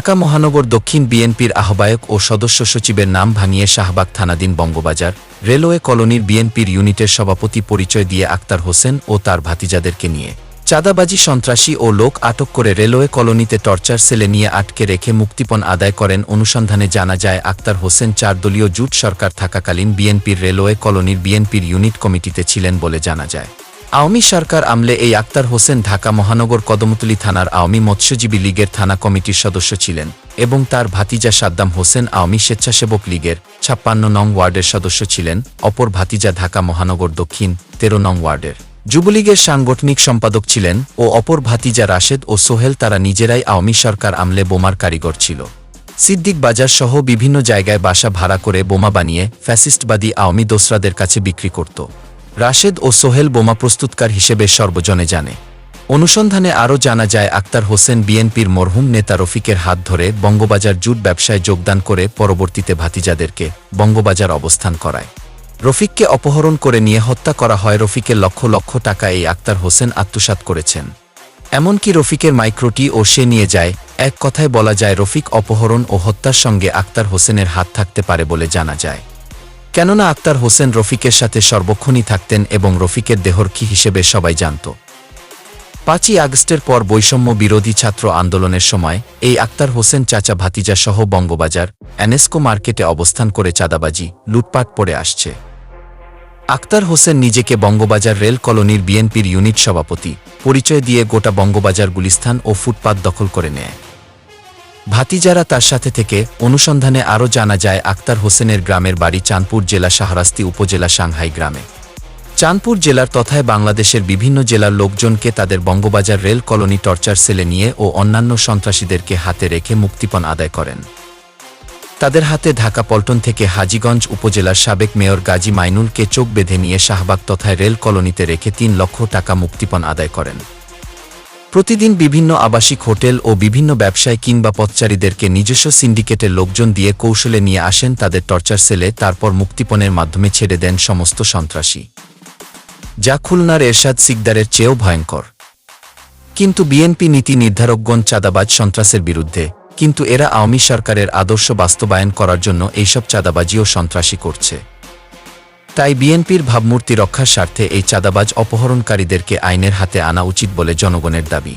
ঢাকা মহানগর দক্ষিণ বিএনপির আহ্বায়ক ও সদস্য সচিবের নাম ভাঙিয়ে শাহবাগ থানাধীন বঙ্গবাজার রেলওয়ে কলোনির বিএনপির ইউনিটের সভাপতি পরিচয় দিয়ে আক্তার হোসেন ও তার ভাতিজাদেরকে নিয়ে চাঁদাবাজি সন্ত্রাসী ও লোক আটক করে রেলওয়ে কলোনিতে টর্চার সেলে নিয়ে আটকে রেখে মুক্তিপণ আদায় করেন। অনুসন্ধানে জানা যায় আক্তার হোসেন 4 দলীয় জোট সরকার থাকাকালীন বিএনপির রেলওয়ে কলোনির বিএনপির ইউনিট কমিটিতে ছিলেন বলে জানা যায়। আওয়ামী সরকার আমলে এই আক্তার হোসেন ঢাকা মহানগর কদমতলী থানার আওয়ামী মৎস্যজীবী লীগের থানা কমিটির সদস্য ছিলেন এবং তার ভাতিজা সাদ্দাম হোসেন আওয়ামী স্বেচ্ছাসেবক লীগের 56 নং ওয়ার্ডের সদস্য ছিলেন। অপর ভাতিজা ঢাকা মহানগর দক্ষিণ 13 নং ওয়ার্ডের যুবলীগের সাংগঠনিক সম্পাদক ছিলেন ও অপর ভাতিজা রাশেদ ও সোহেল তারা নিজেরাই আওয়ামী সরকার আমলে বোমার কারিগর ছিল। সিদ্দিক বাজার সহ বিভিন্ন জায়গায় বাসা ভাড়া করে বোমা বানিয়ে ফ্যাসিস্টবাদী আওয়ামী দোসরাদের কাছে বিক্রি করত। রাশেদ ও সোহেল বোমা প্রস্তুতকার হিসেবে সর্বজনে জানে। অনুসন্ধানে আরও জানা যায় আক্তার হোসেন বিএনপির মরহুম নেতা রফিকের হাত ধরে বঙ্গবাজার জুট ব্যবসায় যোগদান করে পরবর্তীতে ভাতিজাদেরকে বঙ্গবাজার অবস্থান করায়। রফিককে অপহরণ করে নিয়ে হত্যা করা হয়। রফিকের লক্ষ লক্ষ টাকা এই আক্তার হোসেন আত্মসাৎ করেছেন। এমনকি রফিকের মাইক্রোটি ও সে নিয়ে যায়। এক কথায় বলা যায় রফিক অপহরণ ও হত্যার সঙ্গে আক্তার হোসেনের হাত থাকতে পারে বলে জানা যায়। কেননা আক্তার হোসেন রফিকের সাথে সর্বক্ষণই থাকতেন এবং রফিকের দেহরক্ষী হিসেবে সবাই জানত। 5ই আগস্টের পর বৈষম্য বিরোধী ছাত্র আন্দোলনের সময় এই আক্তার হোসেন চাচা ভাতিজা সহ বঙ্গবাজার এনএসকো মার্কেটে অবস্থান করে চাঁদাবাজি লুটপাট পড়ে আসছে। আক্তার হোসেন নিজেকে বঙ্গবাজার রেল কলোনির বিএনপির ইউনিট সভাপতি পরিচয় দিয়ে গোটা বঙ্গবাজার গুলিস্তান ও ফুটপাত দখল করে নেয়। ভাতিজারা তার সাথে থেকে অনুসন্ধানে আরও জানা যায় আক্তার হোসেনের গ্রামের বাড়ি চাঁদপুর জেলা শাহরাস্তি উপজেলা সাংহাই গ্রামে। চাঁদপুর জেলার তথায় বাংলাদেশের বিভিন্ন জেলার লোকজনকে তাদের বঙ্গবাজার রেল কলোনি টর্চার সেলে নিয়ে ও অন্যান্য সন্ত্রাসীদেরকে হাতে রেখে মুক্তিপণ আদায় করেন। তাদের হাতে ঢাকা পল্টন থেকে হাজীগঞ্জ উপজেলার সাবেক মেয়র গাজী মাইনুলকে চোখ বেঁধে নিয়ে শাহবাগ তথায় রেল কলোনিতে রেখে 3 লক্ষ টাকা মুক্তিপণ আদায় করেন। প্রতিদিন বিভিন্ন আবাসিক হোটেল ও বিভিন্ন ব্যবসায় কিংবা পথচারীদেরকে নিজস্ব সিন্ডিকেটের লোকজন দিয়ে কৌশলে নিয়ে আসেন তাদের টর্চার সেলে, তারপর মুক্তিপণের মাধ্যমে ছেড়ে দেন সমস্ত সন্ত্রাসী, যা খুলনার এরশাদ সিকদারের চেয়েও ভয়ঙ্কর। কিন্তু বিএনপি নীতি নির্ধারকগণ চাঁদাবাজ সন্ত্রাসের বিরুদ্ধে, কিন্তু এরা আওয়ামী সরকারের আদর্শ বাস্তবায়ন করার জন্য এইসব চাঁদাবাজি ও সন্ত্রাসী করছে। তাই বিএনপির ভাবমূর্তি রক্ষার স্বার্থে এই চাঁদাবাজ অপহরণকারীদেরকে আইনের হাতে আনা উচিত বলে জনগণের দাবি।